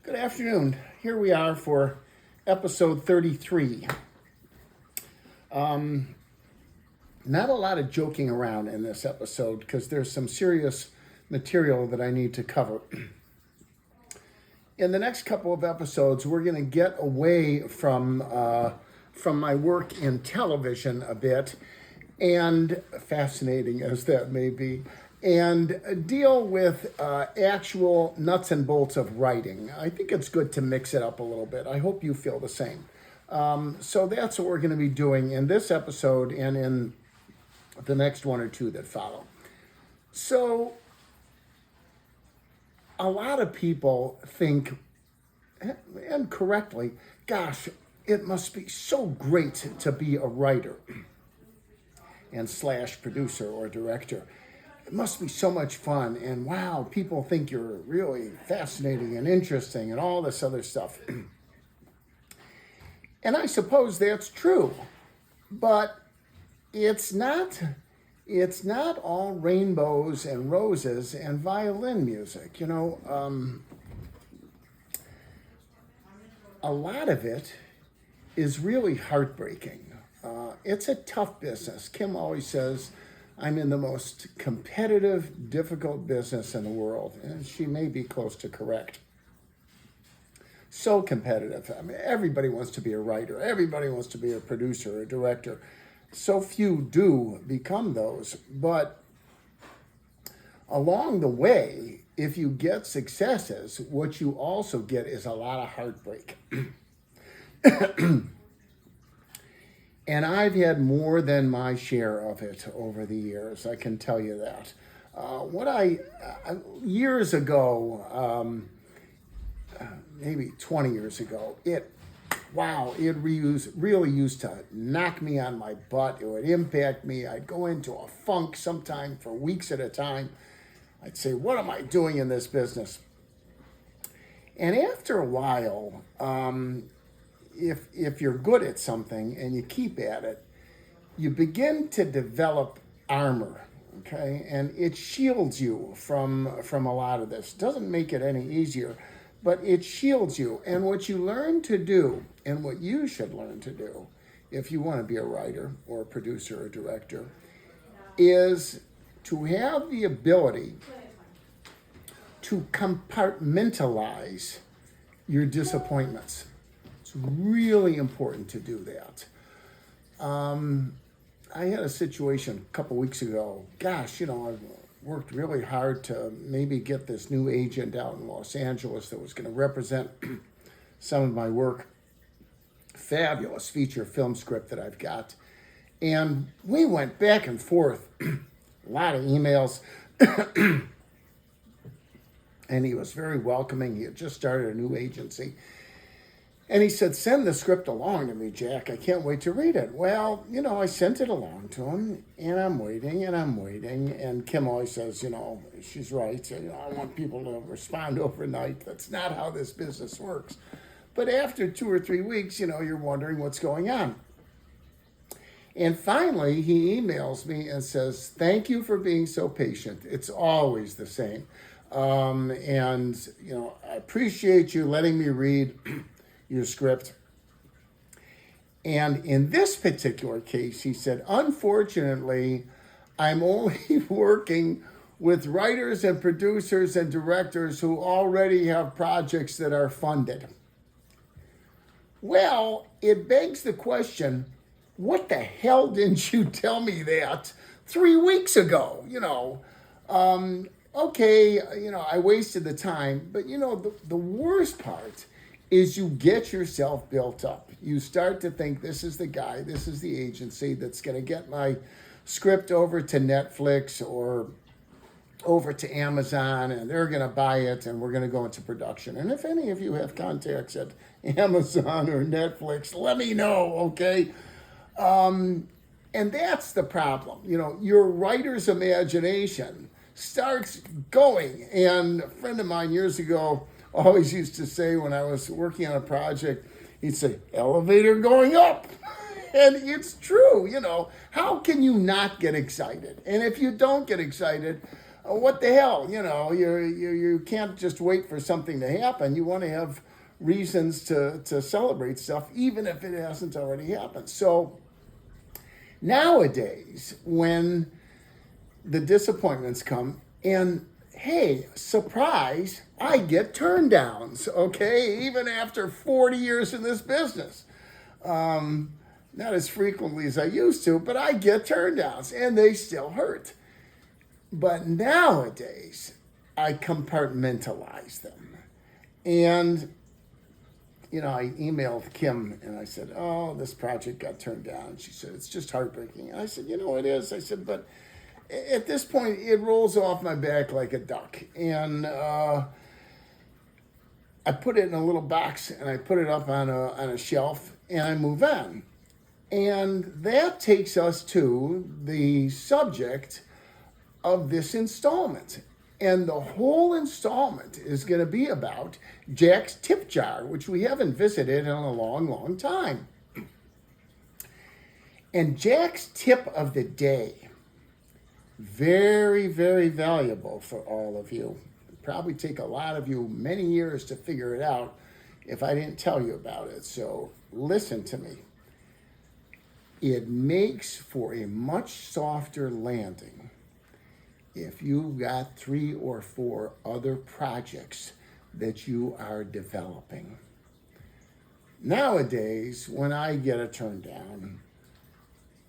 Good afternoon. Here we are for episode 33. Not a lot of joking around in this episode because there's some serious material that I need to cover. In the next couple of episodes, we're going to get away from my work in television a bit, and fascinating as that may be, and deal with actual nuts and bolts of writing. I think it's good to mix it up a little bit. I hope you feel the same. So that's what we're going to be doing in this episode and in the next one or two that follow. So a lot of people think, and correctly, gosh, it must be so great to be a writer and / producer or director. It must be so much fun, and wow, people think you're really fascinating and interesting and all this other stuff. And I suppose that's true, but it's not all rainbows and roses and violin music. A lot of it is really heartbreaking. It's a tough business. Kim always says, I'm in the most competitive, difficult business in the world. And she may be close to correct. So competitive. I mean, everybody wants to be a writer. Everybody wants to be a producer, a director. So few do become those. But along the way, if you get successes, what you also get is a lot of heartbreak. And I've had more than my share of it over the years, I can tell you that. Years ago, maybe 20 years ago, it really used to knock me on my butt. It would impact me. I'd go into a funk sometime for weeks at a time. I'd say, what am I doing in this business? And after a while, if you're good at something and you keep at it, you begin to develop armor, okay? And it shields you from a lot of this. Doesn't make it any easier, but it shields you. And what you learn to do, and what you should learn to do, if you want to be a writer or a producer or director, is to have the ability to compartmentalize your disappointments. It's really important to do that. I had a situation a couple weeks ago. Gosh, I've worked really hard to maybe get this new agent out in Los Angeles that was going to represent some of my work. Fabulous feature film script that I've got. And we went back and forth, a lot of emails. And he was very welcoming. He had just started a new agency. And he said, send the script along to me, Jack. I can't wait to read it. Well, I sent it along to him, and I'm waiting. And Kim always says, she's right. So, I want people to respond overnight. That's not how this business works. But after 2 or 3 weeks, you're wondering what's going on. And finally, he emails me and says, thank you for being so patient. It's always the same. I appreciate you letting me read your script. And in this particular case, he said, unfortunately, I'm only working with writers and producers and directors who already have projects that are funded. Well, it begs the question, what the hell didn't you tell me that 3 weeks ago? Okay, I wasted the time, but the worst part is you get yourself built up. You start to think, this is the guy, this is the agency that's going to get my script over to Netflix or over to Amazon, and they're going to buy it, and we're going to go into production. And if any of you have contacts at Amazon or Netflix, let me know, okay? And that's the problem. Your writer's imagination starts going. And a friend of mine years ago always used to say, when I was working on a project, he'd say, elevator going up. And it's true, how can you not get excited? And if you don't get excited, What the hell? You can't just wait for something to happen. You want to have reasons to celebrate stuff, even if it hasn't already happened. So nowadays, when the disappointments come, and hey, surprise, I get turn downs, okay, even after 40 years in this business. Not as frequently as I used to, but I get turn downs, and they still hurt. But nowadays, I compartmentalize them. And, I emailed Kim and I said, oh, this project got turned down. And she said, it's just heartbreaking. And I said, it is. I said, but at this point, it rolls off my back like a duck. And I put it in a little box and I put it up on a shelf and I move on. And that takes us to the subject of this installment. And the whole installment is going to be about Jack's tip jar, which we haven't visited in a long, long time. And Jack's tip of the day, very, very valuable for all of you. It'd probably take a lot of you many years to figure it out if I didn't tell you about it. So listen to me. It makes for a much softer landing if you've got 3 or 4 other projects that you are developing. Nowadays, when I get a turn down,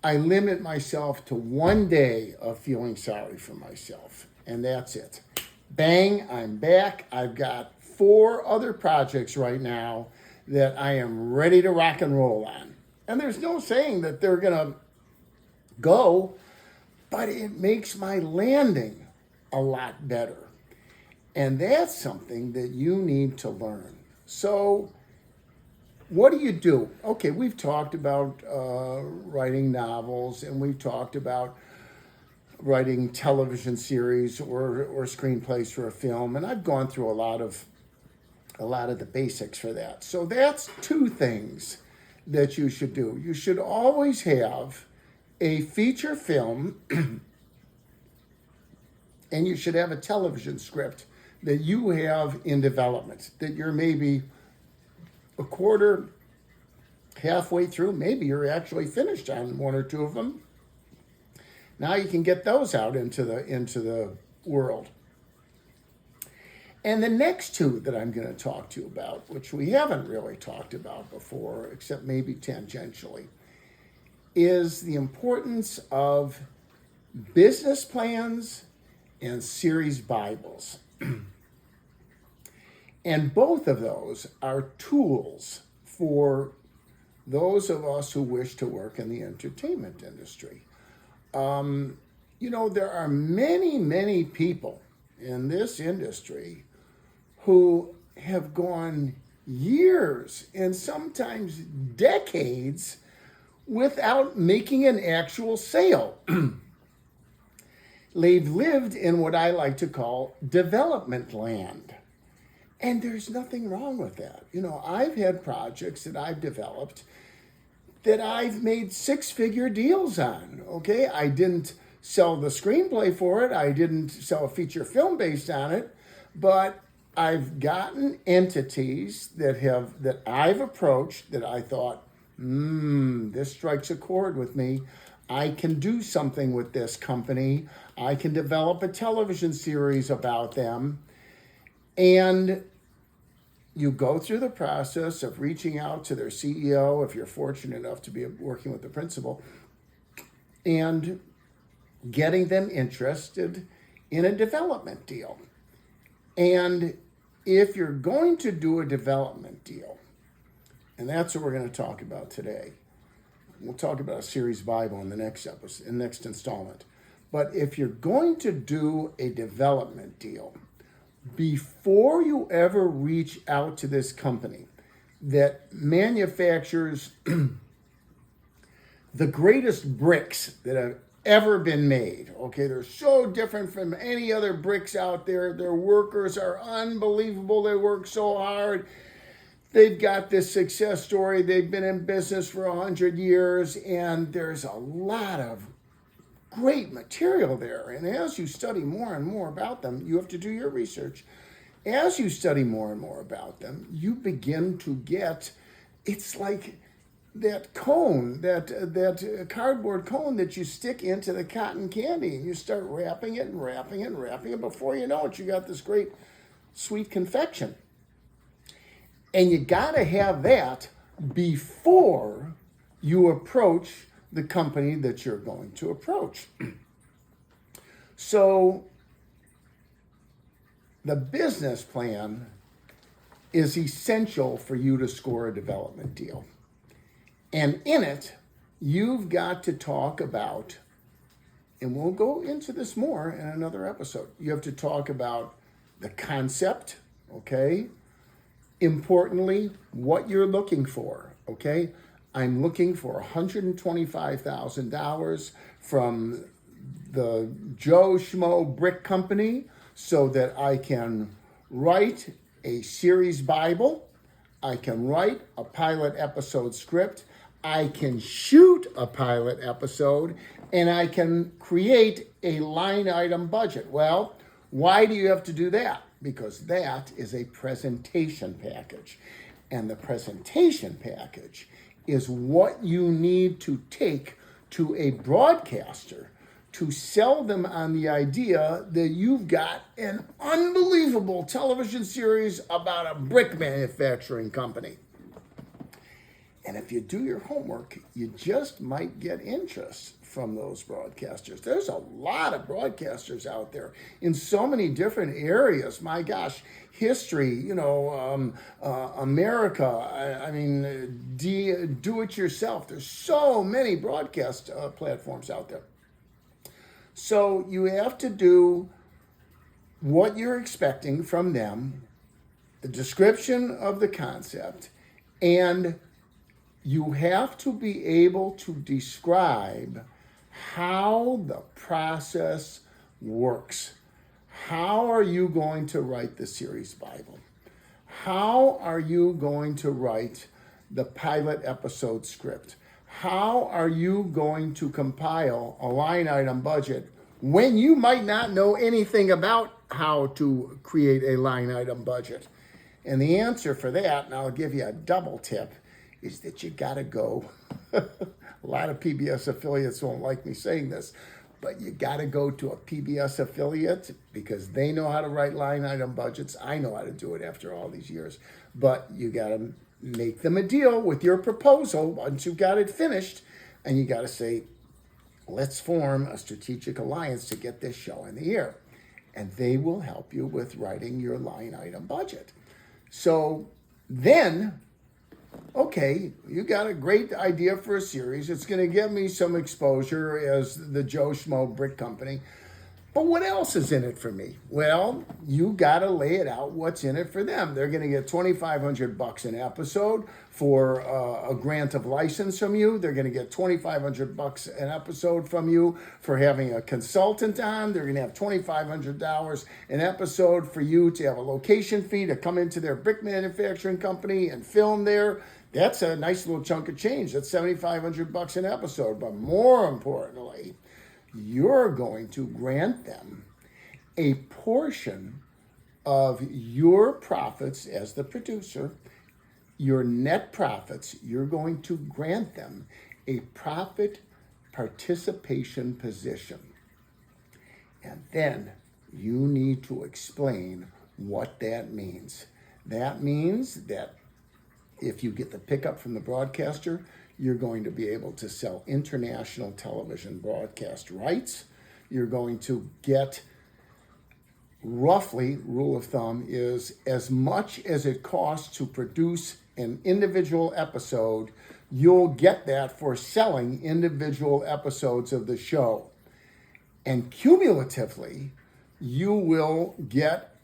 I limit myself to 1 day of feeling sorry for myself, and that's it. Bang, I'm back. I've got 4 other projects right now that I am ready to rock and roll on. And there's no saying that they're going to go, but it makes my landing a lot better. And that's something that you need to learn. So what do you do? Okay, we've talked about writing novels, and we've talked about writing television series or screenplays for a film, and I've gone through a lot of the basics for that. So that's 2 things that you should do. You should always have a feature film and you should have a television script that you have in development, that you're maybe a quarter, halfway through, maybe you're actually finished on 1 or 2 of them. Now you can get those out into the world. And the next 2 that I'm going to talk to you about, which we haven't really talked about before, except maybe tangentially, is the importance of business plans and series Bibles. And both of those are tools for those of us who wish to work in the entertainment industry. There are many, many people in this industry who have gone years and sometimes decades without making an actual sale. They've lived in what I like to call development land. And there's nothing wrong with that. I've had projects that I've developed that I've made 6-figure deals on, okay? I didn't sell the screenplay for it. I didn't sell a feature film based on it, but I've gotten entities that I've approached that I thought, this strikes a chord with me. I can do something with this company. I can develop a television series about them. And you go through the process of reaching out to their CEO, if you're fortunate enough to be working with the principal, and getting them interested in a development deal. And if you're going to do a development deal, and that's what we're going to talk about today. We'll talk about a series Bible in the next episode, in the next installment. But if you're going to do a development deal, before you ever reach out to this company that manufactures the greatest bricks that have ever been made, okay, they're so different from any other bricks out there. Their workers are unbelievable. They work so hard. They've got this success story. They've been in business for 100 years, and there's a lot of great material there. And as you study more and more about them, you have to do your research. As you study more and more about them, you begin to get, it's like that cone, that cardboard cone that you stick into the cotton candy, and you start wrapping it and wrapping it and wrapping it. Before you know it, you got this great sweet confection. And you got to have that before you approach the company that you're going to approach. So the business plan is essential for you to score a development deal. And in it, you've got to talk about, and we'll go into this more in another episode, you have to talk about the concept, okay? Importantly, what you're looking for, okay? I'm looking for $125,000 from the Joe Schmo Brick Company so that I can write a series Bible, I can write a pilot episode script, I can shoot a pilot episode, and I can create a line item budget. Well, why do you have to do that? Because that is a presentation package. And the presentation package is what you need to take to a broadcaster to sell them on the idea that you've got an unbelievable television series about a brick manufacturing company. And if you do your homework, you just might get interest from those broadcasters. There's a lot of broadcasters out there in so many different areas. My gosh, history, America, do it yourself. There's so many broadcast platforms out there. So you have to do what you're expecting from them, the description of the concept, and you have to be able to describe how the process works. How are you going to write the series Bible? How are you going to write the pilot episode script? How are you going to compile a line item budget when you might not know anything about how to create a line item budget? And the answer for that, and I'll give you a double tip, is that you got to go. A lot of PBS affiliates won't like me saying this, but you got to go to a PBS affiliate because they know how to write line item budgets. I know how to do it after all these years, but you got to make them a deal with your proposal once you've got it finished, and you got to say, let's form a strategic alliance to get this show in the air. And they will help you with writing your line item budget. So then, okay, you got a great idea for a series. It's going to give me some exposure as the Joe Schmo Brick Company. But what else is in it for me? Well, you got to lay it out what's in it for them. They're going to get $2,500 an episode for a grant of license from you. They're going to get $2,500 an episode from you for having a consultant on. They're going to have $2,500 an episode for you to have a location fee to come into their brick manufacturing company and film there. That's a nice little chunk of change. That's $7,500 an episode. But more importantly, you're going to grant them a portion of your profits as the producer, your net profits. You're going to grant them a profit participation position. And then you need to explain what that means. That means that if you get the pickup from the broadcaster, you're going to be able to sell international television broadcast rights. You're going to get, roughly, rule of thumb is as much as it costs to produce an individual episode, you'll get that for selling individual episodes of the show. And cumulatively, you will get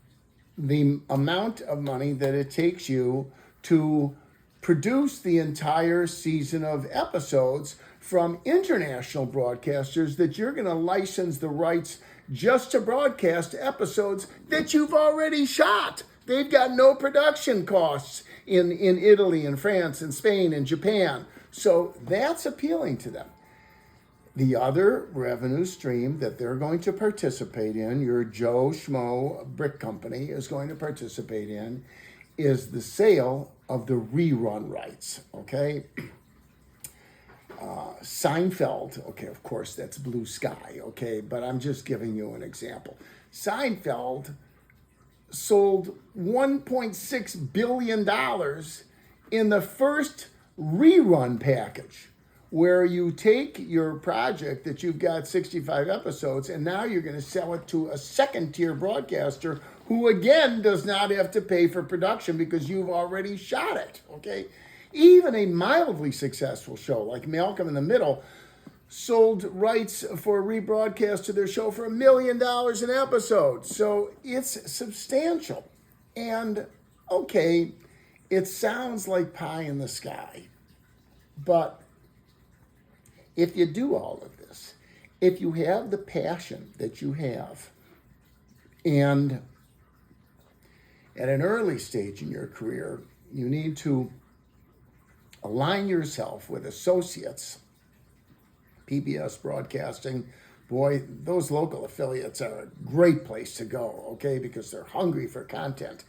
the amount of money that it takes you to produce the entire season of episodes from international broadcasters that you're going to license the rights just to broadcast episodes that you've already shot. They've got no production costs in Italy and France and Spain and Japan. So that's appealing to them. The other revenue stream that they're going to participate in, your Joe Schmo Brick Company is going to participate in, is the sale of the rerun rights, okay? Seinfeld, okay, of course, that's Blue Sky, okay, but I'm just giving you an example. Seinfeld sold $1.6 billion in the first rerun package, where you take your project that you've got 65 episodes and now you're going to sell it to a second tier broadcaster who again does not have to pay for production because you've already shot it, okay? Even a mildly successful show like Malcolm in the Middle sold rights for rebroadcast to their show for $1 million an episode. So it's substantial. And okay, it sounds like pie in the sky, but if you do all of this, if you have the passion that you have, and at an early stage in your career, you need to align yourself with associates. PBS Broadcasting, boy, those local affiliates are a great place to go, okay, because they're hungry for content.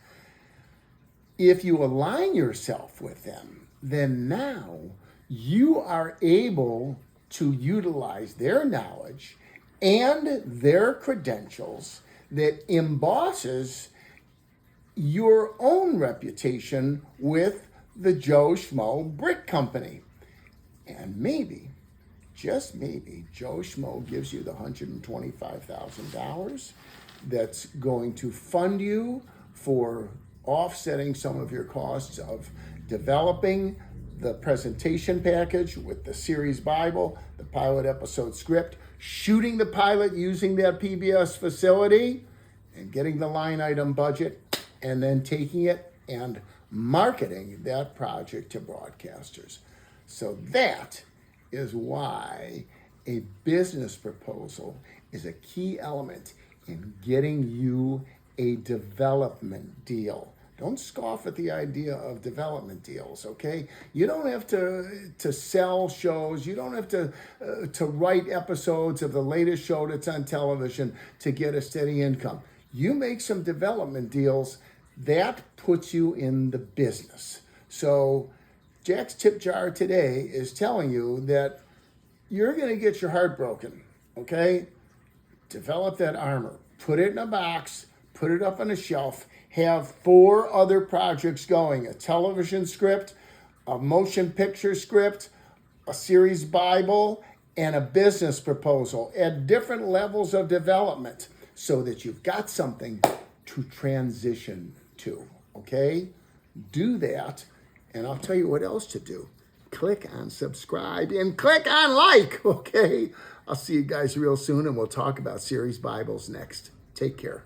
If you align yourself with them, then now you are able to utilize their knowledge and their credentials that embosses your own reputation with the Joe Schmo Brick Company. And maybe, just maybe, Joe Schmo gives you the $125,000 that's going to fund you for offsetting some of your costs of developing the presentation package with the series Bible, the pilot episode script, shooting the pilot using that PBS facility, and getting the line item budget, and then taking it and marketing that project to broadcasters. So that is why a business proposal is a key element in getting you a development deal. Don't scoff at the idea of development deals, okay? You don't have to sell shows. You don't have to write episodes of the latest show that's on television to get a steady income. You make some development deals, that puts you in the business. So Jack's tip jar today is telling you that you're going to get your heart broken, okay? Develop that armor. Put it in a box. Put it up on a shelf. Have 4 other projects going: a television script, a motion picture script, a series Bible, and a business proposal at different levels of development so that you've got something to transition to, okay? Do that, and I'll tell you what else to do. Click on subscribe and click on like, okay? I'll see you guys real soon, and we'll talk about series Bibles next. Take care.